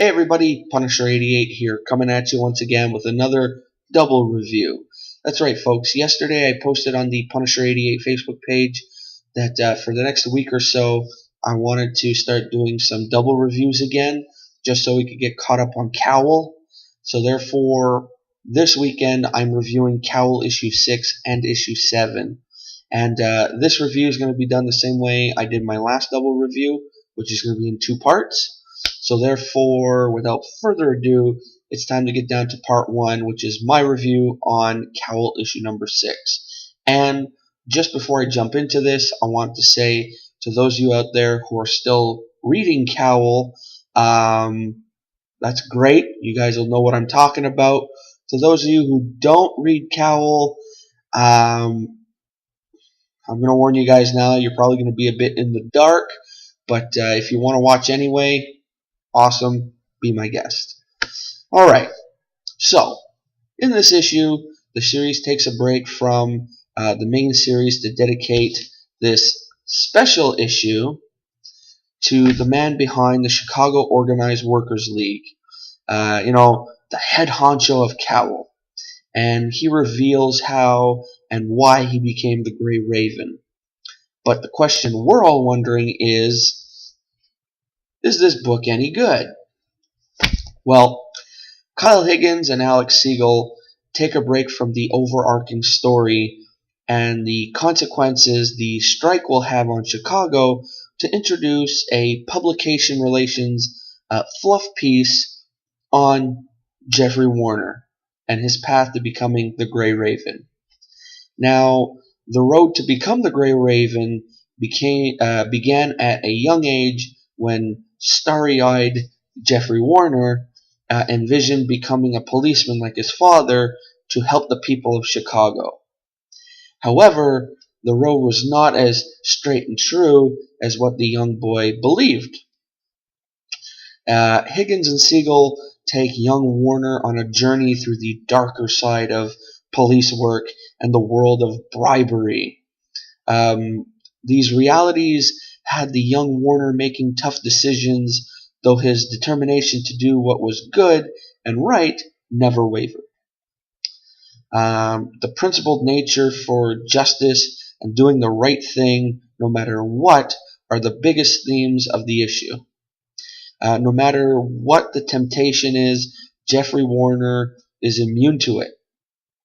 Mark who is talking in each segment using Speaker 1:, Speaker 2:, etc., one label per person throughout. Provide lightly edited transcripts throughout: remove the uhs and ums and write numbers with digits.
Speaker 1: Hey everybody, Punisher88 here, coming at you once again with another double review. That's right folks, yesterday I posted on the Punisher88 Facebook page that for the next week or so I wanted to start doing some double reviews again, just so we could get caught up on C.O.W.L. So therefore, this weekend I'm reviewing C.O.W.L issue 6 and issue 7. And this review is going to be done the same way I did my last double review, which is going to be in 2 parts. So therefore, without further ado, it's time to get down to part 1, which is my review on C.O.W.L issue number 6. And just before I jump into this, I want to say to those of you out there who are still reading C.O.W.L, that's great. You guys will know what I'm talking about. To those of you who don't read C.O.W.L, I'm going to warn you guys now, you're probably going to be a bit in the dark. But if you want to watch anyway, awesome, be my guest. Alright, so in this issue, the series takes a break from the main series to dedicate this special issue to the man behind the Chicago Organized Workers League. The head honcho of C.O.W.L. And he reveals how and why he became the Grey Raven. But the question we're all wondering is this book any good? Well, Kyle Higgins and Alex Siegel take a break from the overarching story and the consequences the strike will have on Chicago to introduce a publication relations fluff piece on Jeffrey Warner and his path to becoming the Grey Raven. Now, the road to become the Grey Raven began at a young age when starry-eyed Jeffrey Warner envisioned becoming a policeman like his father to help the people of Chicago. However, the road was not as straight and true as what the young boy believed. Higgins and Siegel take young Warner on a journey through the darker side of police work and the world of bribery. These realities had the young Warner making tough decisions, though his determination to do what was good and right never wavered. The principled nature for justice and doing the right thing no matter what are the biggest themes of the issue. No matter what the temptation is, Jeffrey Warner is immune to it.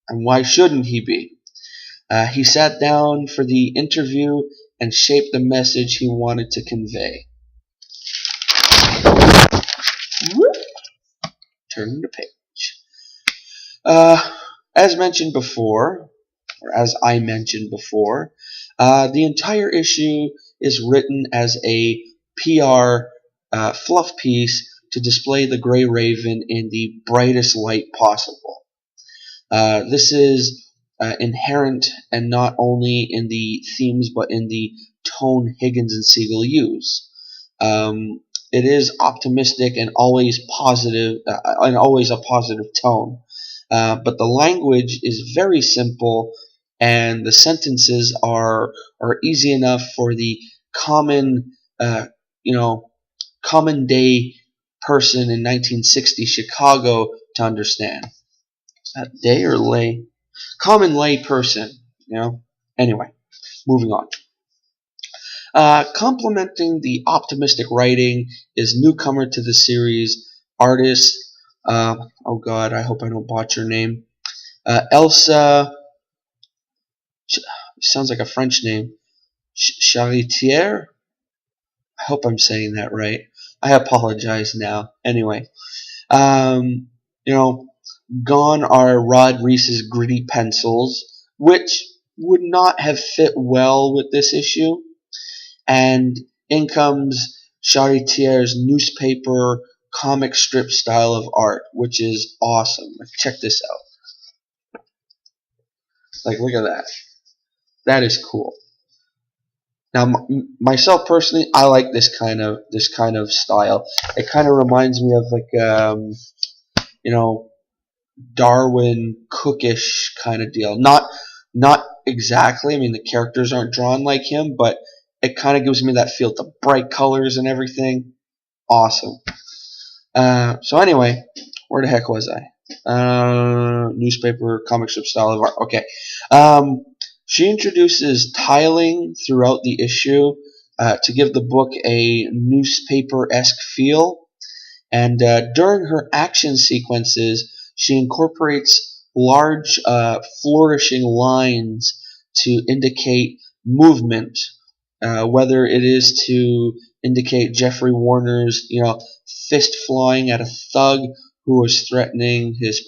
Speaker 1: And why shouldn't he be? He sat down for the interview and shaped the message he wanted to convey. Turn the page. As I mentioned before, the entire issue is written as a PR fluff piece to display the Grey Raven in the brightest light possible. This is inherent and not only in the themes but in the tone Higgins and Siegel use. It is optimistic and always positive, and always a positive tone. But the language is very simple, and the sentences are easy enough for the common, common day person in 1960 Chicago to understand. Is that day or lay? Common lay person, Anyway, moving on. Complementing the optimistic writing is newcomer to the series, artist, oh god, I hope I don't botch her name, Elsa, sounds like a French name, Charitier? I hope I'm saying that right. I apologize now. Anyway, gone are Rod Reese's gritty pencils, which would not have fit well with this issue. And in comes Charitier's newspaper comic strip style of art, which is awesome. Check this out. Look at that. That is cool. Now, myself personally, I like this kind of style. It kind of reminds me of Darwin Cookish kind of deal. Not exactly. I mean, the characters aren't drawn like him, but it kind of gives me that feel. The bright colors and everything. Awesome. So anyway, where the heck was I? Newspaper, comic strip style of art. Okay. Um, she introduces tiling throughout the issue to give the book a newspaper-esque feel. And during her action sequences, she incorporates large, flourishing lines to indicate movement, whether it is to indicate Jeffrey Warner's, fist flying at a thug who was threatening his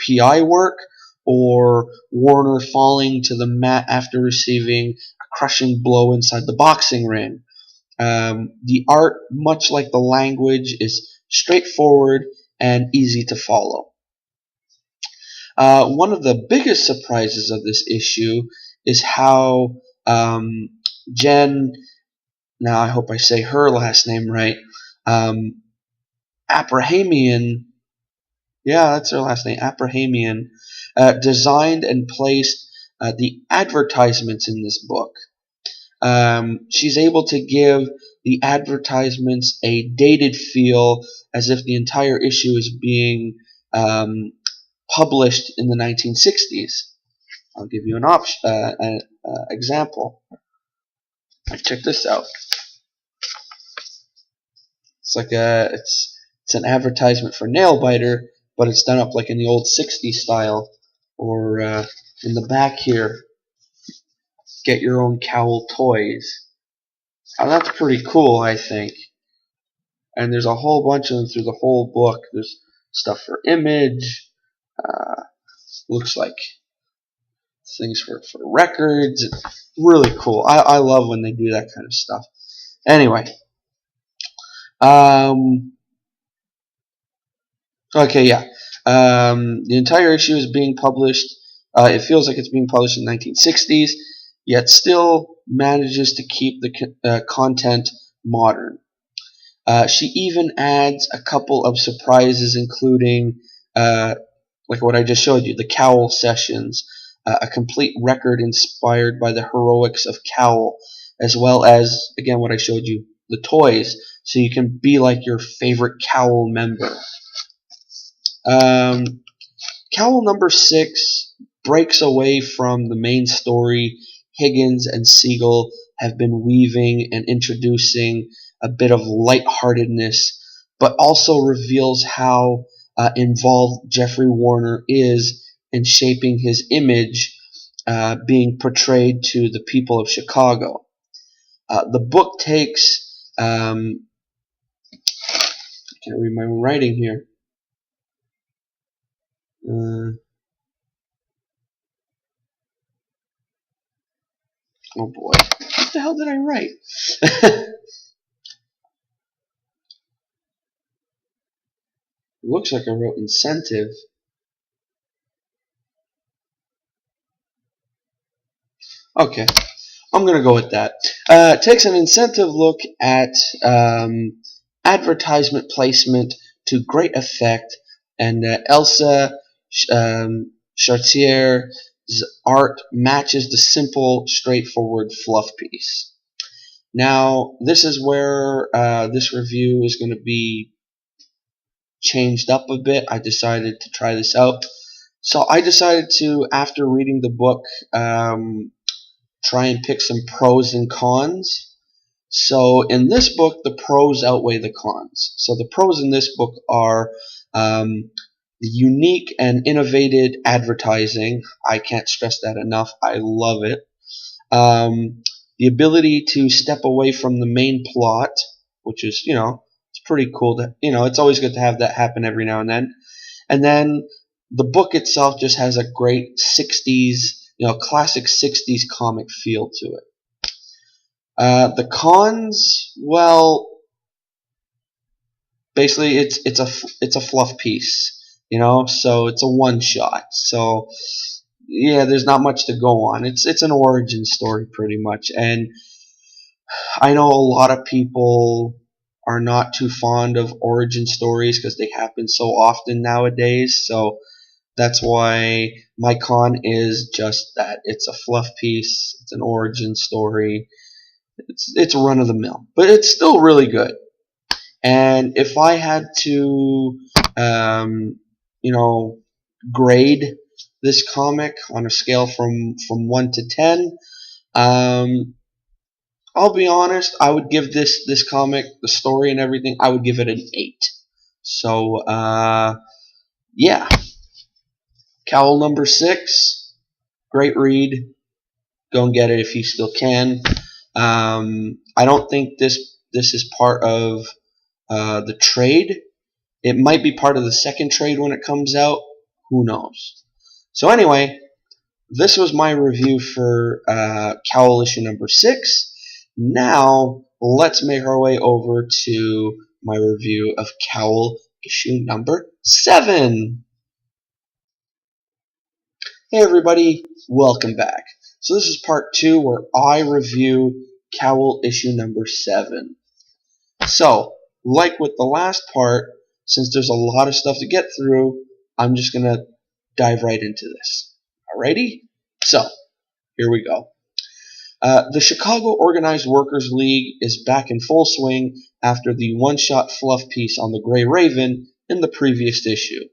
Speaker 1: PI work, or Warner falling to the mat after receiving a crushing blow inside the boxing ring. The art, much like the language, is straightforward and easy to follow. One of the biggest surprises of this issue is how Jen, now I hope I say her last name right, Abrahamian, yeah, that's her last name, Abrahamian, designed and placed the advertisements in this book. She's able to give the advertisements a dated feel, as if the entire issue is being published in the 1960s. I'll give you an example. Check this out. It's like it's an advertisement for nail biter, but it's done up like in the old 60s style. Or in the back here, get your own cowl toys. Now that's pretty cool, I think. And there's a whole bunch of them through the whole book. There's stuff for Image. Looks like things for records. It's really cool. I love when they do that kind of stuff. Anyway. Okay, yeah. The entire issue is being published. It feels like it's being published in the 1960s, yet still manages to keep the content modern. She even adds a couple of surprises, including, like what I just showed you, the C.O.W.L sessions, a complete record inspired by the heroics of C.O.W.L, as well as, again, what I showed you, the toys, so you can be like your favorite C.O.W.L member. C.O.W.L number 6 breaks away from the main story. Higgins and Siegel have been weaving and introducing a bit of lightheartedness, but also reveals how involved Jeffrey Warner is in shaping his image being portrayed to the people of Chicago. The book takes, I can't read my own writing here. Oh boy, what the hell did I write? Looks like I wrote incentive. Okay, I'm going to go with that. Takes an incentive look at advertisement placement to great effect, and Elsa Chartier's art matches the simple, straightforward fluff piece. Now, this is where this review is going to be changed up a bit. I decided to try this out. So I decided to, after reading the book, try and pick some pros and cons. So in this book, the pros outweigh the cons. So the pros in this book are the unique and innovative advertising. I can't stress that enough. I love it. The ability to step away from the main plot, which is, it's pretty cool. It's always good to have that happen every now and then. And then the book itself just has a great 60s, classic 60s comic feel to it. The cons, well, basically it's a fluff piece, so it's a one shot. So yeah, there's not much to go on. It's an origin story pretty much, and I know a lot of people are not too fond of origin stories because they happen so often nowadays. So that's why my con is just that it's a fluff piece. It's an origin story. It's run of the mill, but it's still really good. And if I had to, you know, grade this comic on a scale from 1 to 10, um, I'll be honest, I would give this comic, the story and everything, I would give it an 8. So, yeah. Cowl number 6, great read. Go and get it if you still can. I don't think this is part of the trade. It might be part of the second trade when it comes out. Who knows? So anyway, this was my review for Cowl issue number 6. Now let's make our way over to my review of Cowl issue number 7. Hey everybody, welcome back. So this is part 2 where I review Cowl issue number 7. So, like with the last part, since there's a lot of stuff to get through, I'm just going to dive right into this. Alrighty? So, here we go. The Chicago Organized Workers League is back in full swing after the one-shot fluff piece on the Grey Raven in the previous issue.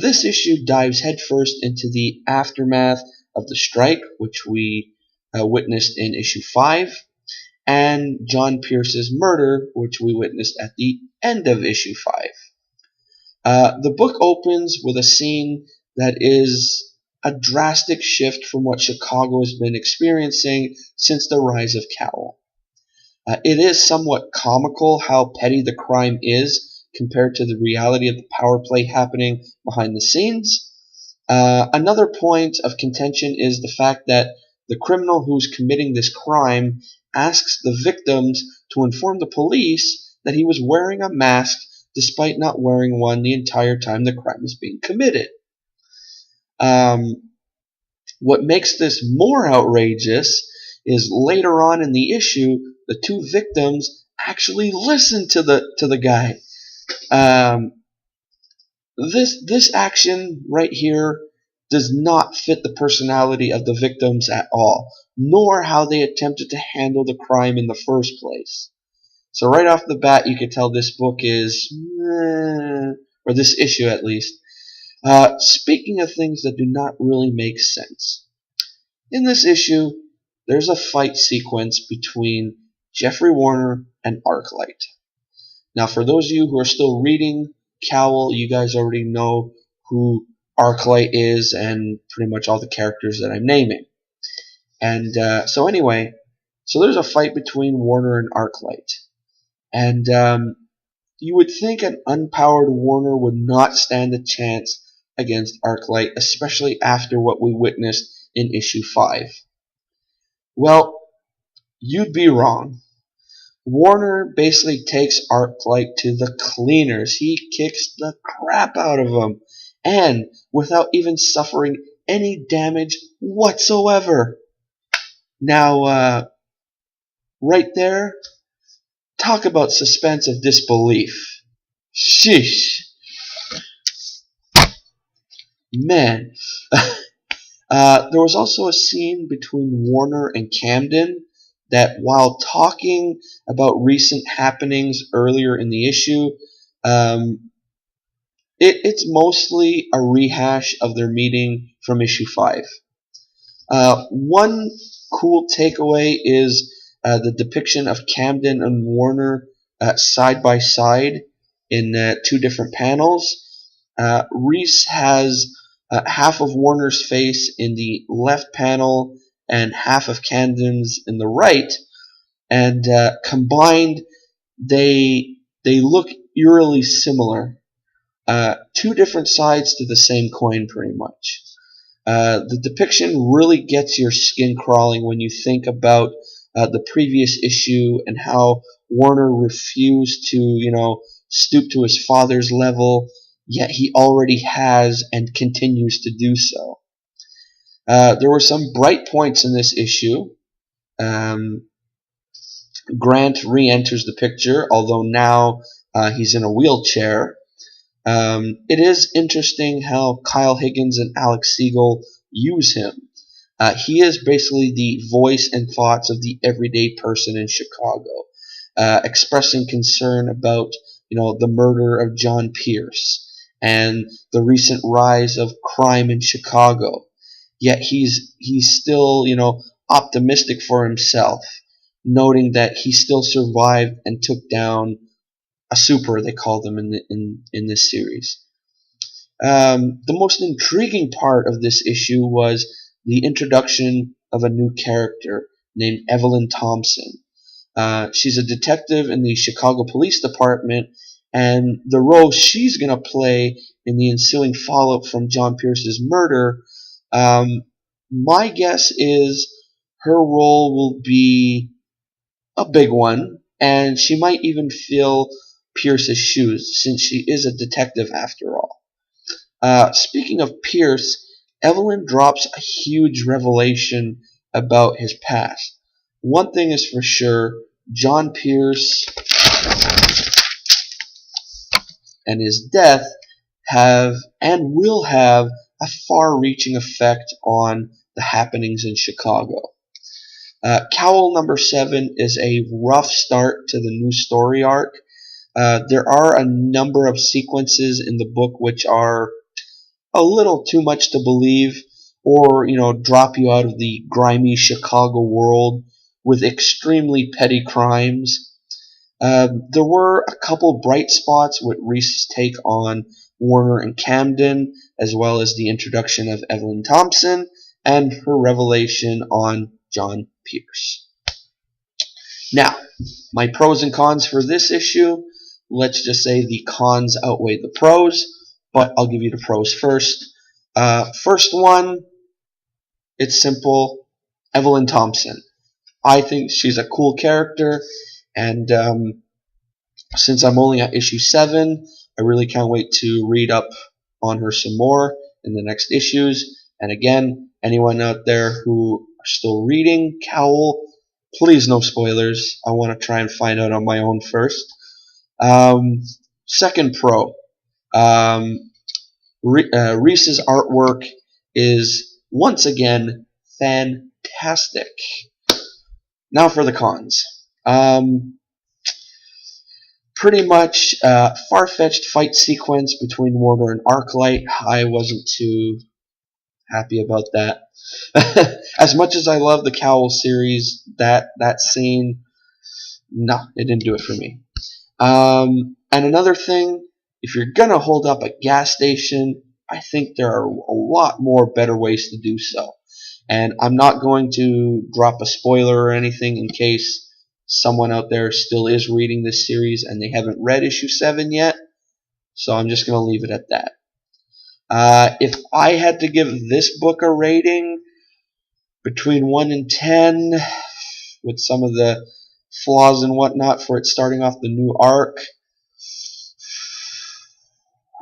Speaker 1: This issue dives headfirst into the aftermath of the strike, which we witnessed in issue 5, and John Pierce's murder, which we witnessed at the end of issue 5. The book opens with a scene that is a drastic shift from what Chicago has been experiencing since the rise of C.O.W.L. It is somewhat comical how petty the crime is compared to the reality of the power play happening behind the scenes. Another point of contention is the fact that the criminal who's committing this crime asks the victims to inform the police that he was wearing a mask despite not wearing one the entire time the crime is being committed. What makes this more outrageous is later on in the issue, the two victims actually listen to the guy. This action right here does not fit the personality of the victims at all, nor how they attempted to handle the crime in the first place. So right off the bat, you can tell this book is, or this issue at least. Speaking of things that do not really make sense. In this issue, there's a fight sequence between Jeffrey Warner and Arclight. Now, for those of you who are still reading C.O.W.L, you guys already know who Arclight is and pretty much all the characters that I'm naming. And so anyway, so there's a fight between Warner and Arclight. And you would think an unpowered Warner would not stand a chance against Arclight, especially after what we witnessed in issue 5. Well, you'd be wrong. Warner basically takes Arclight to the cleaners. He kicks the crap out of him, and without even suffering any damage whatsoever. Now, right there, talk about suspense of disbelief. Sheesh. Man. There was also a scene between Warner and Camden that, while talking about recent happenings earlier in the issue, it's mostly a rehash of their meeting from issue 5. One cool takeaway is the depiction of Camden and Warner side by side in 2 different panels. Reese has half of Warner's face in the left panel and half of Camden's in the right, and combined they look eerily similar. 2 different sides to the same coin, pretty much. The depiction really gets your skin crawling when you think about the previous issue and how Warner refused to, stoop to his father's level, yet he already has and continues to do so. There were some bright points in this issue. Grant re-enters the picture, although now he's in a wheelchair. It is interesting how Kyle Higgins and Alex Siegel use him. He is basically the voice and thoughts of the everyday person in Chicago. expressing concern about the murder of John Pierce and the recent rise of crime in Chicago. Yet he's still optimistic for himself, noting that he still survived and took down a super, they call them in this series. The most intriguing part of this issue was the introduction of a new character named Evelyn Thompson. She's a detective in the Chicago Police Department, and the role she's going to play in the ensuing fallout from John Pierce's murder, my guess is her role will be a big one, and she might even fill Pierce's shoes, since she is a detective after all. Speaking of Pierce, Evelyn drops a huge revelation about his past. One thing is for sure, John Pierce and his death have and will have a far-reaching effect on the happenings in Chicago. C.O.W.L number 7 is a rough start to the new story arc. There are a number of sequences in the book which are a little too much to believe, or drop you out of the grimy Chicago world with extremely petty crimes. There were a couple bright spots with Reese's take on Warner and Camden, as well as the introduction of Evelyn Thompson and her revelation on John Pierce. Now, my pros and cons for this issue. Let's just say the cons outweigh the pros, but I'll give you the pros first. First one, it's simple. Evelyn Thompson. I think she's a cool character, and since I'm only at issue 7, I really can't wait to read up on her some more in the next issues. And again, anyone out there who are still reading C.O.W.L, please no spoilers. I want to try and find out on my own first. Second pro. Reese's artwork is once again fantastic. Now for the cons. Pretty much far-fetched fight sequence between Warner and Arclight. I wasn't too happy about that. As much as I love the C.O.W.L series, that scene, no, it didn't do it for me. And another thing, if you're gonna hold up a gas station, I think there are a lot more better ways to do so. And I'm not going to drop a spoiler or anything in case someone out there still is reading this series and they haven't read issue 7 yet. So I'm just going to leave it at that. If I had to give this book a rating between 1 and 10, with some of the flaws and whatnot for it starting off the new arc,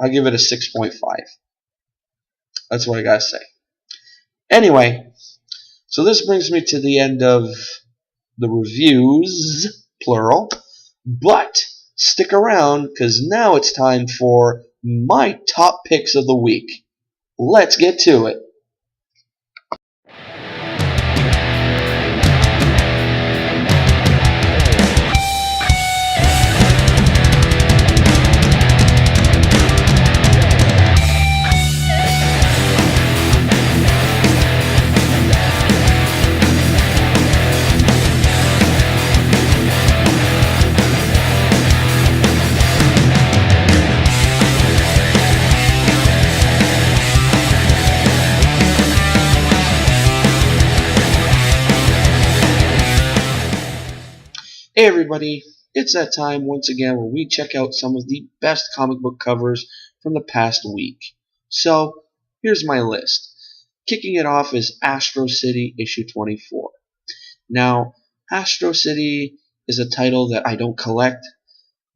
Speaker 1: I'll give it a 6.5. That's what I gotta say. Anyway, so this brings me to the end of the reviews, plural, but stick around because now it's time for my top picks of the week. Let's get to it. Hey everybody, it's that time once again where we check out some of the best comic book covers from the past week. So, here's my list. Kicking it off is Astro City issue 24. Now, Astro City is a title that I don't collect,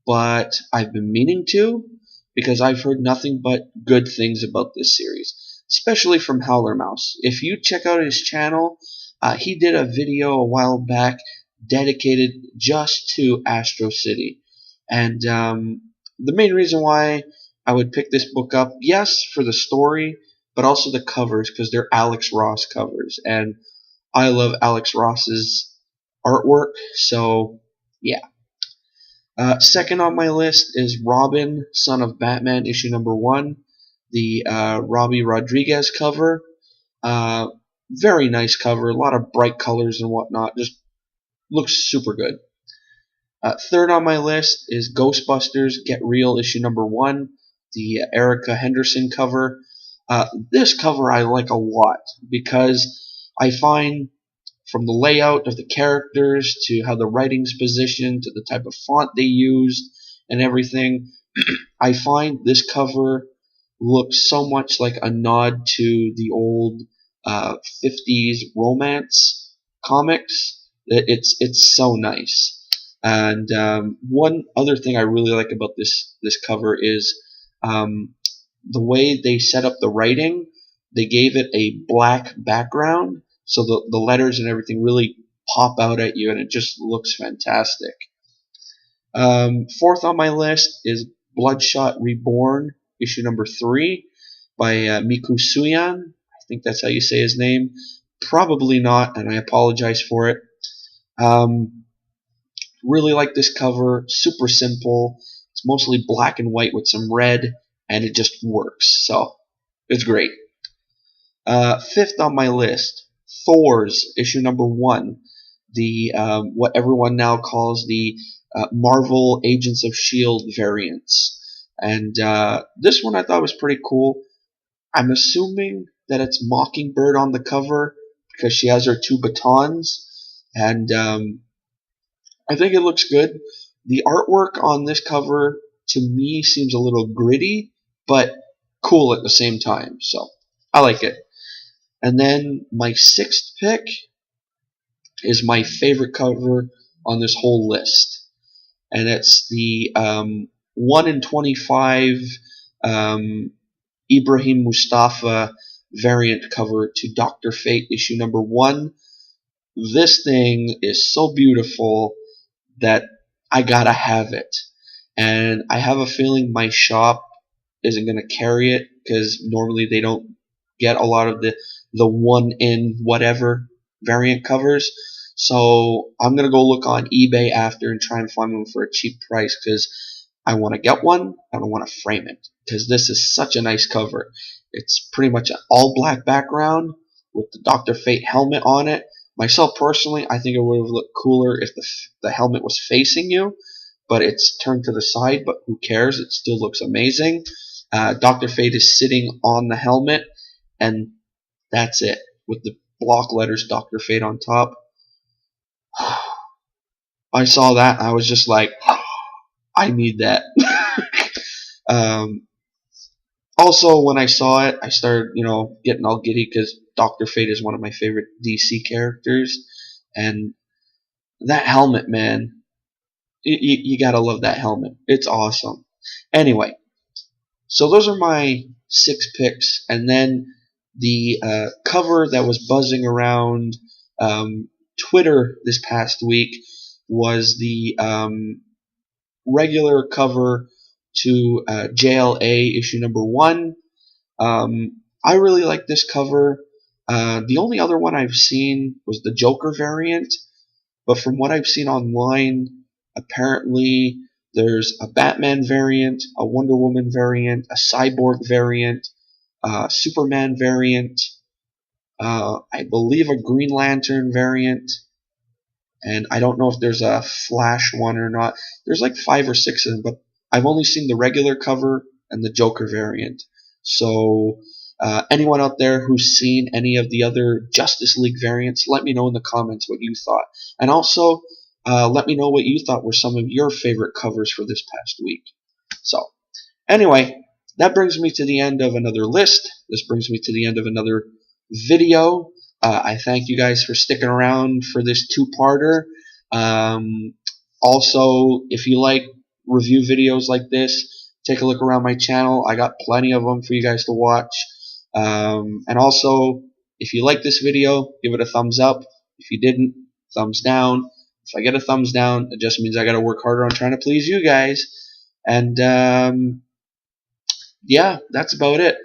Speaker 1: but I've been meaning to because I've heard nothing but good things about this series, especially from Howler Mouse. If you check out his channel, he did a video a while back dedicated just to Astro City. And the main reason why I would pick this book up, yes, for the story, but also the covers, because they're Alex Ross covers. And I love Alex Ross's artwork, so yeah. Second on my list is Robin, Son of Batman, issue number 1, the Robbie Rodriguez cover. Uh, Very nice cover, a lot of bright colors and whatnot. Just looks super good. Third on my list is Ghostbusters Get Real, issue number 1, the Erica Henderson cover. This cover I like a lot because I find from the layout of the characters to how the writing's positioned to the type of font they used and everything, I find this cover looks so much like a nod to the old 50s romance comics. It's so nice. And one other thing I really like about this cover is the way they set up the writing. They gave it a black background, so the letters and everything really pop out at you, and it just looks fantastic. Fourth on my list is Bloodshot Reborn, issue number 3, by Miku Suyan. I think that's how you say his name. Probably not, and I apologize for it. Really like this cover. Super simple. It's mostly black and white with some red, and it just works. So it's great. Fifth on my list, Thor's issue number 1, the what everyone now calls the Marvel Agents of S.H.I.E.L.D. variants. And this one I thought was pretty cool. I'm assuming that it's Mockingbird on the cover because she has her 2 batons, and I think it looks good. The artwork on this cover to me seems a little gritty, but cool at the same time. So I like it. And then my 6th pick is my favorite cover on this whole list, and it's the 1 in 25 Ibrahim Mustafa variant cover to Dr. Fate issue number 1. This thing is so beautiful that I gotta have it, and I have a feeling my shop isn't gonna carry it because normally they don't get a lot of the 1 in whatever variant covers. So I'm gonna go look on eBay after and try and find one for a cheap price because I want to get one and I want to frame it because this is such a nice cover. It's pretty much an all black background with the Dr. Fate helmet on it. Myself personally, I think it would have looked cooler if the helmet was facing you, but it's turned to the side, but who cares? It still looks amazing. Dr. Fate is sitting on the helmet, and that's it, with the block letters Dr. Fate on top. I saw that, I was just like, I need that. Also, when I saw it, I started, getting all giddy because Dr. Fate is one of my favorite DC characters, and that helmet, man, you gotta love that helmet. It's awesome. Anyway, so those are my 6 picks, and then the cover that was buzzing around Twitter this past week was the regular cover to JLA issue number 1. I really like this cover. The only other one I've seen was the Joker variant, but from what I've seen online, apparently there's a Batman variant, a Wonder Woman variant, a Cyborg variant, a Superman variant, I believe a Green Lantern variant, and I don't know if there's a Flash one or not. There's like 5 or 6 of them, but I've only seen the regular cover and the Joker variant. So anyone out there who's seen any of the other Justice League variants, let me know in the comments what you thought. And also, let me know what you thought were some of your favorite covers for this past week. So, anyway, that brings me to the end of another list. This brings me to the end of another video. I thank you guys for sticking around for this 2-parter. Also, if you like review videos like this, take a look around my channel. I got plenty of them for you guys to watch. And also, if you like this video, give it a thumbs up. If you didn't, thumbs down. If I get a thumbs down, it just means I gotta work harder on trying to please you guys. And yeah, that's about it.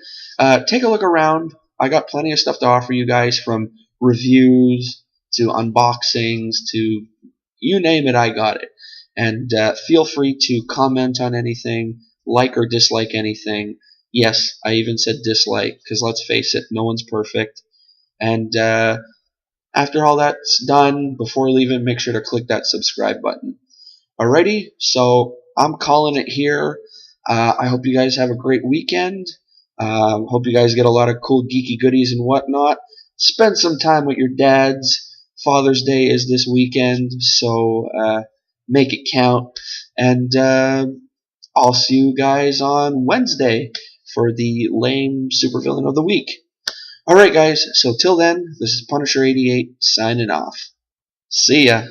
Speaker 1: Take a look around. I got plenty of stuff to offer you guys, from reviews to unboxings to you name it, I got it. And feel free to comment on anything, like or dislike anything. Yes, I even said dislike, because let's face it, no one's perfect. And after all that's done, before leaving, make sure to click that subscribe button. Alrighty, so I'm calling it here. I hope you guys have a great weekend. Hope you guys get a lot of cool geeky goodies and whatnot. Spend some time with your dads. Father's Day is this weekend, so make it count. And I'll see you guys on Wednesday for the lame supervillain of the week. Alright, guys, so till then, this is Punisher88 signing off. See ya.